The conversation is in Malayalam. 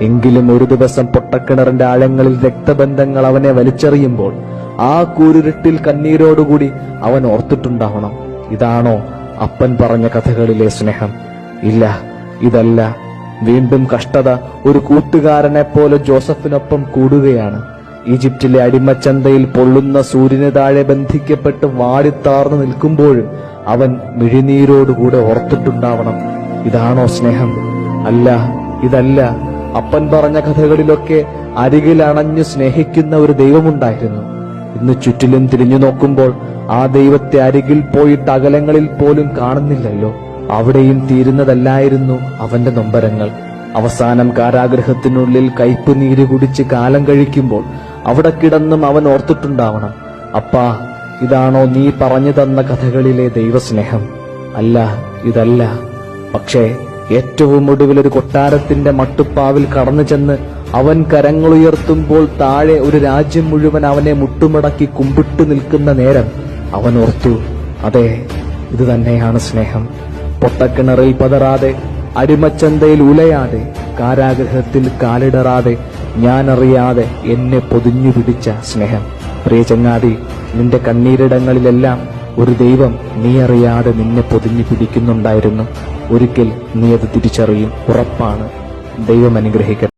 എങ്കിലും ഒരു ദിവസം പൊട്ടക്കിണറിന്റെ ആഴങ്ങളിൽ രക്തബന്ധങ്ങൾ അവനെ വലിച്ചെറിയുമ്പോൾ ആ കൂരിരുട്ടിൽ കണ്ണീരോടുകൂടി അവൻ ഓർത്തിട്ടുണ്ടാവണം, ഇതാണോ അപ്പൻ പറഞ്ഞ കഥകളിലെ സ്നേഹം? ഇല്ല, ഇതല്ല. വീണ്ടും കഷ്ടത ഒരു കൂട്ടുകാരനെ പോലെ ജോസഫിനൊപ്പം കൂടുകയാണ്. ഈജിപ്തിലെ അടിമച്ചന്തയിൽ പൊള്ളുന്ന സൂര്യന് താഴെ ബന്ധിക്കപ്പെട്ട് വാടിത്താർന്നു നിൽക്കുമ്പോഴും അവൻ മിഴിനീരോടുകൂടെ ഓർത്തിട്ടുണ്ടാവണം, ഇതാണോ സ്നേഹം? അല്ല, ഇതല്ല. അപ്പൻ പറഞ്ഞ കഥകളിലൊക്കെ അരികിൽ അണഞ്ഞു സ്നേഹിക്കുന്ന ഒരു ദൈവമുണ്ടായിരുന്നു. ഇന്ന് ചുറ്റിലും തിരിഞ്ഞു നോക്കുമ്പോൾ ആ ദൈവത്തെ അരികിൽ പോയിട്ട് അകലങ്ങളിൽ പോലും കാണുന്നില്ലല്ലോ. അവിടെയും തീരുന്നതല്ലായിരുന്നു അവന്റെ നൊമ്പരങ്ങൾ. അവസാനം കാരാഗൃഹത്തിനുള്ളിൽ കയ്പ് നീര് കുടിച്ച് കാലം കഴിക്കുമ്പോൾ അവിടെ കിടന്നും അവൻ ഓർത്തിട്ടുണ്ടാവണം, അപ്പാ, ഇതാണോ നീ പറഞ്ഞു തന്ന കഥകളിലെ ദൈവസ്നേഹം? അല്ല, ഇതല്ല. പക്ഷേ ഏറ്റവും ഒടുവിലൊരു കൊട്ടാരത്തിന്റെ മട്ടുപ്പാവിൽ കടന്നു ചെന്ന് അവൻ കരങ്ങളുയർത്തുമ്പോൾ താഴെ ഒരു രാജ്യം മുഴുവൻ അവനെ മുട്ടുമടക്കി കുമ്പിട്ടു നിൽക്കുന്ന നേരം അവൻ ഓർത്തു, അതെ, ഇത് തന്നെയാണ് സ്നേഹം. പൊട്ടക്കിണറിൽ പതറാതെ, അടിമച്ചന്തയിൽ ഉലയാതെ, കാരാഗൃഹത്തിൽ കാലിടറാതെ, ഞാനറിയാതെ എന്നെ പൊതിഞ്ഞു പിടിച്ച സ്നേഹം. പ്രിയ ചങ്ങാതി, നിന്റെ കണ്ണീരിടങ്ങളിലെല്ലാം ഒരു ദൈവം നീ അറിയാതെ നിന്നെ പൊതിഞ്ഞു പിടിക്കുന്നുണ്ടായിരുന്നു. ഒരിക്കൽ നീ അത് തിരിച്ചറിയും, ഉറപ്പാണ്. ദൈവം അനുഗ്രഹിക്കട്ടെ.